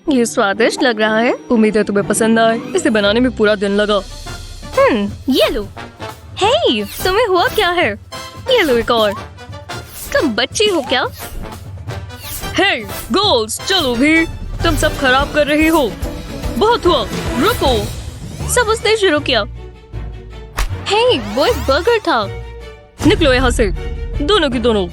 ये स्वादिष्ट लग रहा है। उम्मीद है तुम्हें पसंद आए। इसे बनाने में पूरा दिन लगा। ये लो। हे, तुम्हें हुआ क्या है? ये लो एक और। तुम बच्ची हो क्या? हे गर्ल्स, चलो भी। तुम सब खराब कर रही हो। बहुत हुआ, रुको। सब उसने शुरू किया। हे, वो एक बर्गर था। निकलो यहाँ से, दोनों की दोनों।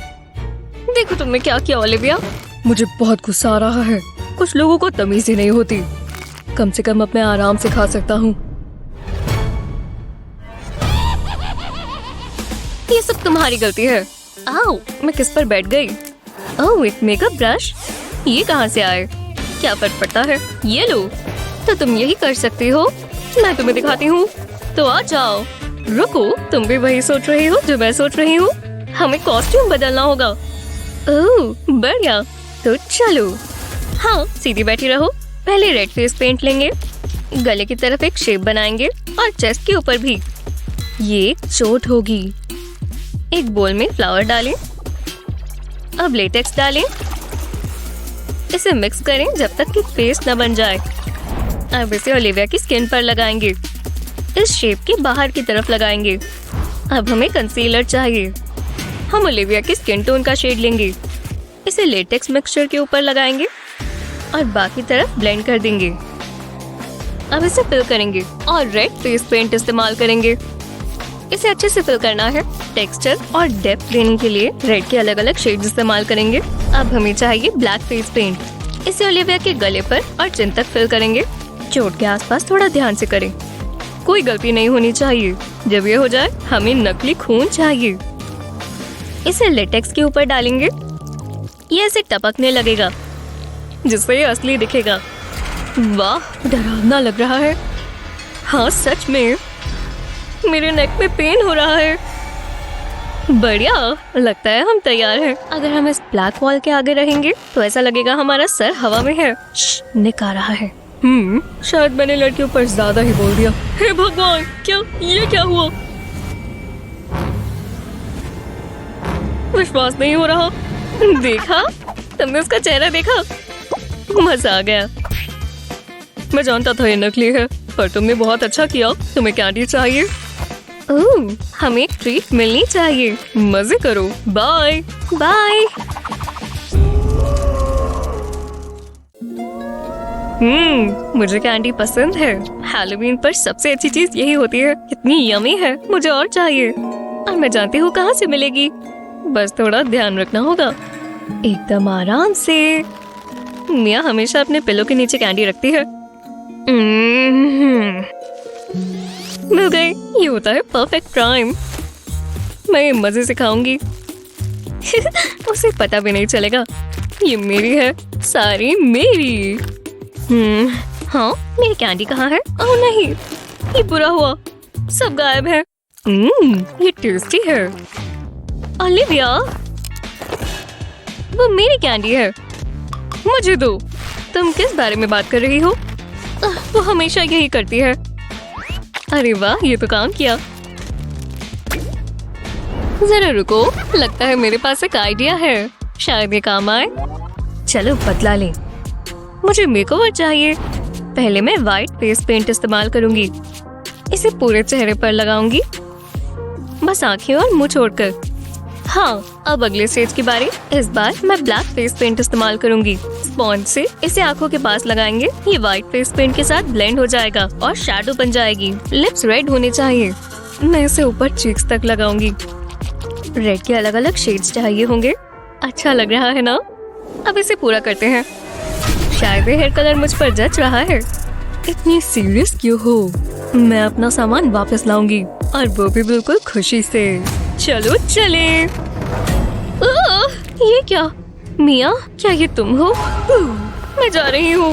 देखो तुमने क्या किया ओलिविया। मुझे बहुत गुस्सा आ रहा है। कुछ लोगों को तमीज ही नहीं होती। कम से कम अब मैं आराम से खा सकता हूँ। ये सब तुम्हारी गलती है। आओ, मैं किस पर बैठ गई? ओह, एक मेकअप ब्रश। ये कहाँ से आए? क्या फर्क पड़ता है? ये लो। तो तुम यही कर सकती हो। मैं तुम्हें दिखाती हूँ। तो आ जाओ। रुको, तुम भी वही सोच रही हो जो मैं सोच रही हूँ? हमें कॉस्ट्यूम बदलना होगा। ओह, बढ़िया। तो चलो। हाँ, सीधी बैठी रहो। पहले रेड फेस पेंट लेंगे, गले की तरफ एक शेप बनाएंगे और चेस्ट के ऊपर भी। ये एक चोट होगी। एक बोल में फ्लावर डालें। अब लेटेक्स डालें। इसे मिक्स करें जब तक कि पेस्ट न बन जाए। अब इसे ओलिविया की स्किन पर लगाएंगे। इस शेप के बाहर की तरफ लगाएंगे। अब हमें कंसीलर चाहिए। हम ओलिविया की स्किन टोन का शेड लेंगे। इसे लेटेक्स मिक्सचर के ऊपर लगाएंगे और बाकी तरफ ब्लेंड कर देंगे। अब इसे फिल करेंगे और रेड फेस पेंट इस्तेमाल करेंगे। इसे अच्छे से फिल करना है। टेक्सचर और डेप्थ देने के लिए रेड के अलग अलग शेड्स इस्तेमाल करेंगे। अब हमें चाहिए ब्लैक फेस पेंट। इसे ओलिविया के गले पर और चिन तक फिल करेंगे। चोट के आसपास थोड़ा ध्यान से करें। कोई गलती नहीं होनी चाहिए। जब ये हो जाए, हमें नकली खून चाहिए। इसे लेटेक्स के ऊपर डालेंगे। ये ऐसे टपकने लगेगा जिससे ये असली दिखेगा। वाह, डरावना लग रहा है। हाँ, सच में मेरे नेक में पेन हो रहा है। बढ़िया, लगता है हम तैयार हैं। अगर हम इस ब्लैक वॉल के आगे रहेंगे तो ऐसा लगेगा हमारा सर हवा में है। निक आ रहा है। शायद मैंने लड़कियों पर ज्यादा ही बोल दिया। हे भगवान, ये क्या हुआ? विश्वास नहीं हो रहा। देखा? तुमने उसका चेहरा देखा? मजा आ गया। मैं जानता था ये नकली है, पर तुमने बहुत अच्छा किया। तुम्हें कैंडी चाहिए? ओह, हमें एक ट्रीट मिलनी चाहिए। मजे करो। Bye bye. मुझे कैंडी पसंद है। हैलोवीन पर सबसे अच्छी चीज यही होती है। कितनी यमी है, मुझे और चाहिए। और मैं जानती हूँ कहाँ से मिलेगी। बस थोड़ा ध्यान रखना होगा। एकदम आराम से। मिया हमेशा अपने पिलो के नीचे कैंडी रखती है। मिल गई। ये होता है परफेक्ट क्राइम। मैं ये मजे से खाऊंगी। उसे पता भी नहीं चलेगा। ये मेरी है, सारी मेरी। हाँ, मेरी कैंडी कहाँ है? ओह नहीं, ये बुरा हुआ। सब गायब है। ये टेस्टी है। ओलिविया, वो मेरी कैंडी है। मुझे दो। तुम किस बारे में बात कर रही हो? वो हमेशा यही करती है। अरे वाह, ये तो काम किया। जरा रुको, लगता है मेरे पास एक आइडिया है। शायद ये काम आए। चलो बदला लें। मुझे मेकओवर चाहिए। पहले मैं व्हाइट फेस पेंट इस्तेमाल करूंगी। इसे पूरे चेहरे पर लगाऊंगी, बस आंखें और मुंह छोड़कर। हाँ, अब अगले स्टेज की बारी। इस बार मैं ब्लैक फेस पेंट इस्तेमाल करूंगी। स्पॉन्ज से इसे आंखों के पास लगाएंगे। ये व्हाइट फेस पेंट के साथ ब्लेंड हो जाएगा और शैडो बन जाएगी। लिप्स रेड होने चाहिए। मैं इसे ऊपर चीक्स तक लगाऊंगी। रेड के अलग अलग शेड्स चाहिए होंगे। अच्छा लग रहा है ना? अब इसे पूरा करते हैं। शायद ये हेयर कलर मुझ पर जच रहा है। इतनी सीरियस क्यों हो? मैं अपना सामान वापस लाऊंगी, और वो भी बिल्कुल खुशी से। चलो चले। ये क्या? मिया, क्या ये तुम हो? मैं जा रही हूँ।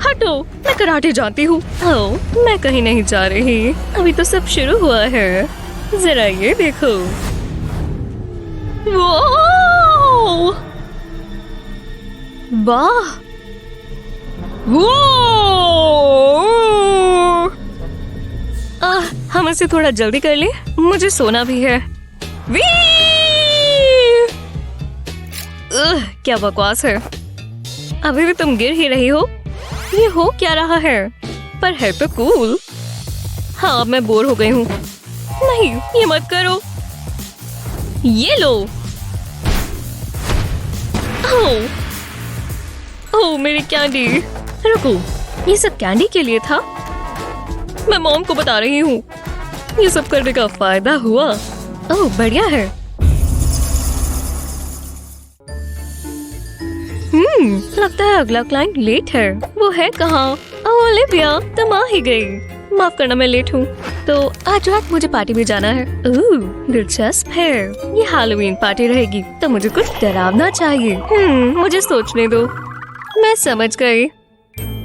हटो, मैं कराटे जानती हूँ। ओह, मैं कहीं नहीं जा रही। अभी तो सब शुरू हुआ है। जरा ये देखो। वाह, हम इसे थोड़ा जल्दी कर लें। मुझे सोना भी है। क्या बकवास है। अभी भी तुम गिर ही रही हो। ये हो क्या रहा है? पर है तो कूल। हाँ, मैं बोर हो गई हूँ। नहीं, ये मत करो। ये लो। ओह, ओह मेरी कैंडी। रुको, ये सब कैंडी के लिए था? मैं मॉम को बता रही हूँ। ये सब करने का फायदा हुआ। ओह बढ़िया है। लगता है अगला क्लाइंट लेट है। वो है कहाँ? ओह ओलिविया, तुम आ ही गई। माफ करना मैं लेट हूँ। तो आज रात मुझे पार्टी में जाना है। ओह दिलचस्प है। ये हैलोवीन पार्टी रहेगी तो मुझे कुछ डरावना चाहिए। मुझे सोचने दो। मैं समझ गई,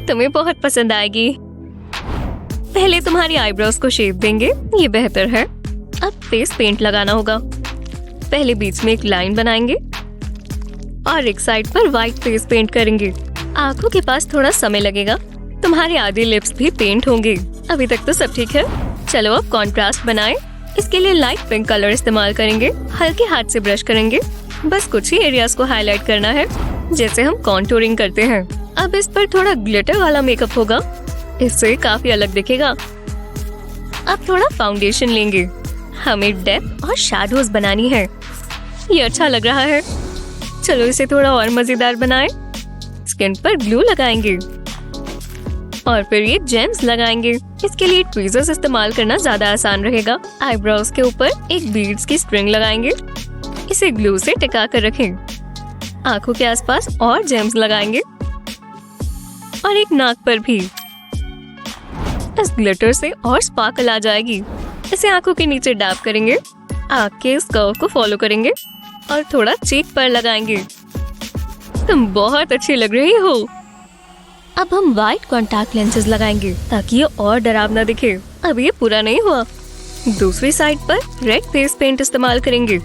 तुम्हें बहुत पसंद आएगी। पहले तुम्हारी आईब्रोज को शेप देंगे, ये बेहतर है। अब फेस पेंट लगाना होगा। पहले बीच में एक लाइन बनाएंगे और एक साइड पर व्हाइट फेस पेंट करेंगे। आंखों के पास थोड़ा समय लगेगा। तुम्हारे आधे लिप्स भी पेंट होंगे। अभी तक तो सब ठीक है। चलो अब कॉन्ट्रास्ट बनाएं। इसके लिए लाइट पिंक कलर इस्तेमाल करेंगे। हल्के हाथ से ब्रश करेंगे। बस कुछ ही एरियाज को हाईलाइट करना है, जैसे हम कॉन्टूरिंग करते हैं। अब इस पर थोड़ा ग्लिटर वाला मेकअप होगा, इससे काफी अलग दिखेगा। अब थोड़ा फाउंडेशन लेंगे। हमें डेप्थ और शैडोज बनानी है। ये अच्छा लग रहा है। चलो इसे थोड़ा और मजेदार बनाएं। स्किन पर ग्लू लगाएंगे और फिर ये जेम्स लगाएंगे। इसके लिए ट्वीजर्स इस्तेमाल करना ज्यादा आसान रहेगा। आईब्रोज के ऊपर एक बीड्स की स्ट्रिंग लगाएंगे। इसे ग्लू से टिका कर रखें। आंखों के आसपास और जेम्स लगाएंगे और एक नाक पर भी। इस ग्लिटर से और स्पार्कल आ जाएगी। इसे आंखों के नीचे डैब करेंगे। आंख के इस कर्व को फॉलो करेंगे और थोड़ा चीक पर लगाएंगे। तुम बहुत अच्छी लग रही हो। अब हम व्हाइट कॉन्टैक्ट लेंसेज लगाएंगे ताकि ये और डरावना दिखे। अब ये पूरा नहीं हुआ। दूसरी साइड पर रेड फेस पेंट इस्तेमाल करेंगे।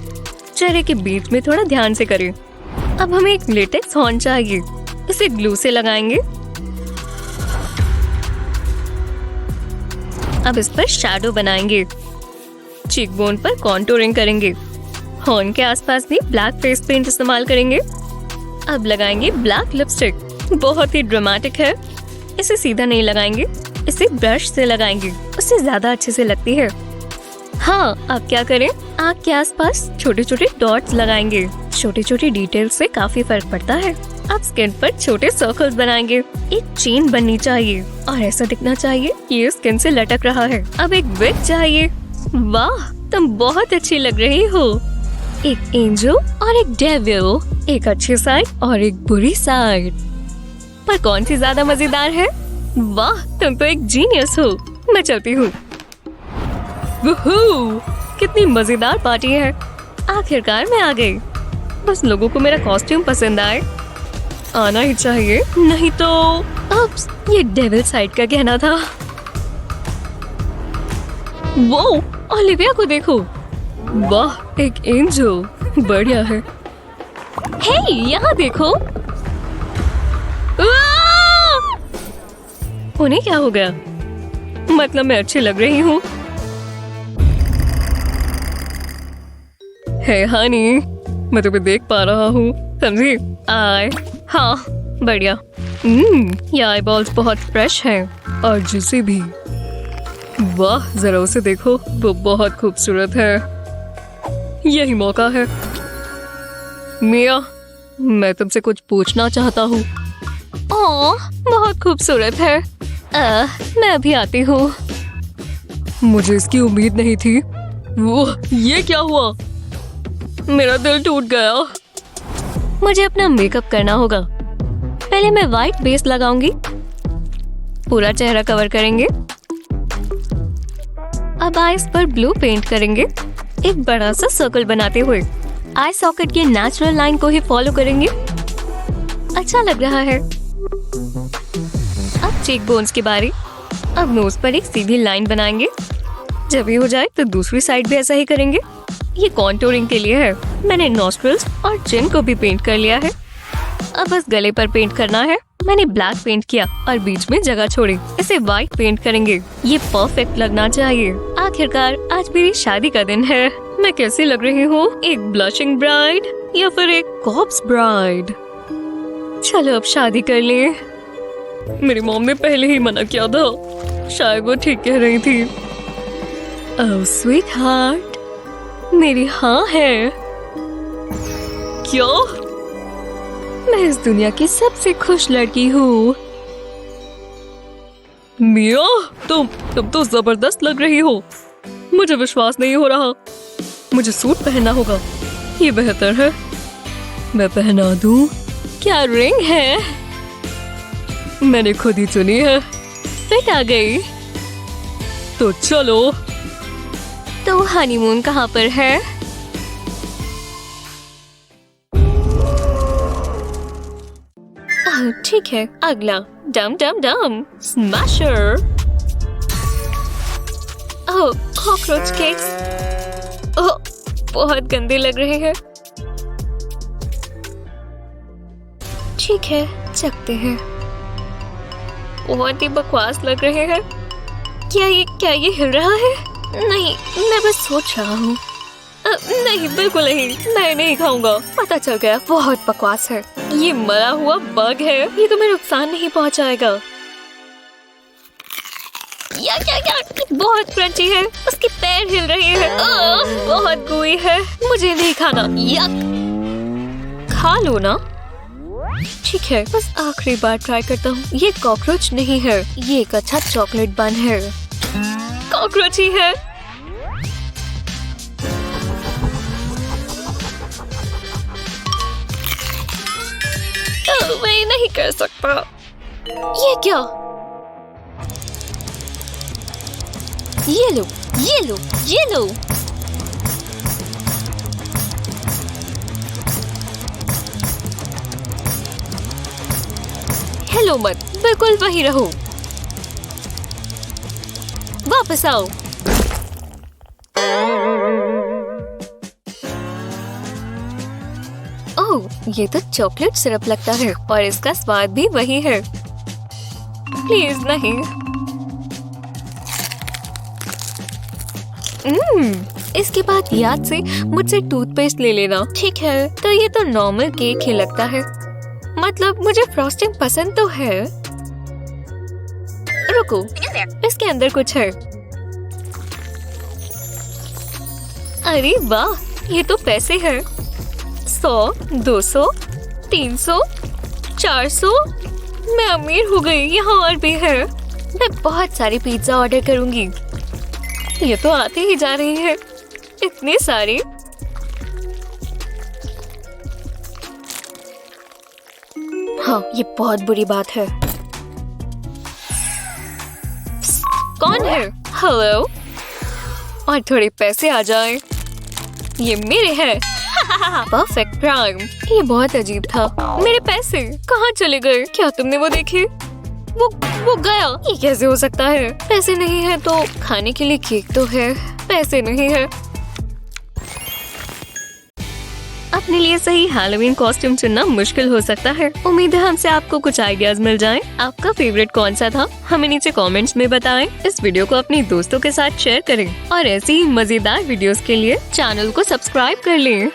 चेहरे के बीच में थोड़ा ध्यान से करें। अब हमें एक लेटेक्स हॉर्न चाहिए। इसे ग्लू से लगाएंगे। अब इस पर शैडो बनाएंगे। चीक बोन पर कॉन्टूरिंग करेंगे। हॉर्न के आसपास भी ब्लैक फेस पेंट इस्तेमाल करेंगे। अब लगाएंगे ब्लैक लिपस्टिक। बहुत ही ड्रामेटिक है। इसे सीधा नहीं लगाएंगे, इसे ब्रश से लगाएंगे, उससे ज्यादा अच्छे से लगती है। हाँ, अब क्या करें? आँख के आसपास छोटे छोटे डॉट्स लगाएंगे। छोटी छोटी डिटेल्स से काफी फर्क पड़ता है। अब स्किन पर छोटे सर्कल्स बनाएंगे। एक चेन बननी चाहिए और ऐसा दिखना चाहिए कि ये स्किन से लटक रहा है। अब एक विग चाहिए। वाह, तुम बहुत अच्छी लग रही हो। एक एंजल और एक डेविल, एक अच्छी साइड और एक बुरी साइड। पर कौन सी ज्यादा मजेदार है? वाह, तुम तो एक जीनियस हो। मैं चलती हूँ। कितनी मजेदार पार्टी है। आखिरकार मैं आ गई। बस लोगों को मेरा कॉस्ट्यूम पसंद आए। आना ही चाहिए, नहीं तो। अप्स, ये डेविल साइड का कहना था। वो ओलिविया को देखो। वाह, एक एंजल, बढ़िया है। हे, यहाँ देखो। उन्हें क्या हो गया? मतलब मैं अच्छी लग रही हूँ। हे हनी, मैं तुम्हें देख पा रहा हूँ, समझी? आए, हाँ, बढ़िया। ये आईबॉल्स बहुत फ्रेश हैं और जूसी भी। वाह, जरा उसे देखो, वो बहुत खूबसूरत है। यही मौका है। मिया, मैं तुमसे कुछ पूछना चाहता हूँ। ओह, बहुत खूबसूरत है। मैं अभी आती हूँ। मुझे इसकी उम्मीद नहीं थी। वो, ये क्या हुआ? मेरा दिल टूट गया। मुझे अपना मेकअप करना होगा। पहले मैं व्हाइट बेस लगाऊंगी। पूरा चेहरा कवर करेंगे। अब आईज पर ब्लू पेंट करेंगे, एक बड़ा सा सर्कल बनाते हुए। आई सॉकेट के नेचुरल लाइन को ही फॉलो करेंगे। अच्छा लग रहा है। अब चीक बोन्स की बारी। अब नोज पर एक सीधी लाइन बनाएंगे। जब ये हो जाए तो दूसरी साइड भी ऐसा ही करेंगे। ये कॉन्टूरिंग के लिए है। मैंने नॉस्ट्रिल्स और चिन को भी पेंट कर लिया है। अब बस गले पर पेंट करना है। मैंने ब्लैक पेंट किया और बीच में जगह छोड़ी। इसे व्हाइट पेंट करेंगे। ये परफेक्ट लगना चाहिए। आखिरकार आज मेरी शादी का दिन है। मैं कैसी लग रही हूँ? एक ब्लशिंग ब्राइड या फिर एक कॉर्प्स ब्राइड? चलो अब शादी कर ले। मेरी मॉम ने पहले ही मना किया था। शायद वो ठीक कह रही थी। ओह स्वीट हार्ट, मेरी हाँ है। क्या? मैं इस दुनिया की सबसे खुश लड़की हूँ। मिया, तुम तो जबरदस्त लग रही हो। मुझे विश्वास नहीं हो रहा। मुझे सूट पहनना होगा। ये बेहतर है। मैं पहना दूँ? क्या रिंग है? मैंने खुद ही चुनी है। फिट आ गई। तो चलो। तो हनीमून कहाँ पर है? ठीक है, अगला डम डम डम स्मैशर। ओह कॉकरोच केक्स। ओह बहुत गंदे लग रहे हैं। ठीक है, चखते हैं। बहुत ही बकवास लग रहे हैं। क्या ये हिल रहा है? नहीं, मैं बस सोच रहा हूँ। नहीं, बिल्कुल नहीं, मैं नहीं खाऊंगा। पता चल गया, बहुत बकवास है। ये मरा हुआ बग है। ये तुम्हें नुकसान नहीं पहुंचाएगा। या बहुत क्रंची है। उसके पैर हिल रहे हैं। बहुत गुई है। मुझे नहीं खाना। खा लो ना। ठीक है, बस आखिरी बार ट्राई करता हूँ। ये कॉकरोच नहीं है, ये एक अच्छा चॉकलेट बन है। कॉकरोच ही है। मैं नहीं कर सकता। ये क्या? ये लो। हेलो मत, बिल्कुल वही रहो। वापस आओ। ओह, ये तो चॉकलेट सिरप लगता है और इसका स्वाद भी वही है। प्लीज नहीं। इसके बाद याद से मुझसे टूथपेस्ट ले लेना। ठीक है, तो ये तो नॉर्मल केक ही लगता है। मतलब मुझे फ्रॉस्टिंग पसंद तो है। रुको, इसके अंदर कुछ है। अरे वाह, ये तो पैसे हैं। 100, 200, 300, 400। मैं अमीर हो गई। यहाँ और भी है। मैं बहुत सारी पिज्जा ऑर्डर करूंगी। ये तो आते ही जा रही है। इतनी सारी। हाँ, ये बहुत बुरी बात है। कौन है? हेलो। और थोड़े पैसे आ जाएं। ये मेरे हैं। Perfect crime. ये बहुत अजीब था। मेरे पैसे कहाँ चले गए? क्या तुमने वो देखे? वो गया। ये कैसे हो सकता है? पैसे नहीं है तो खाने के लिए केक तो है। पैसे नहीं है। अपने लिए सही हैलोवीन कॉस्ट्यूम चुनना मुश्किल हो सकता है। उम्मीद है हमसे आपको कुछ आइडियाज मिल जाएं। आपका फेवरेट कौन सा था? हमें नीचे कमेंट्स में बताएं। इस वीडियो को अपने दोस्तों के साथ शेयर करें और ऐसी ही मजेदार वीडियोस के लिए चैनल को सब्सक्राइब कर लें।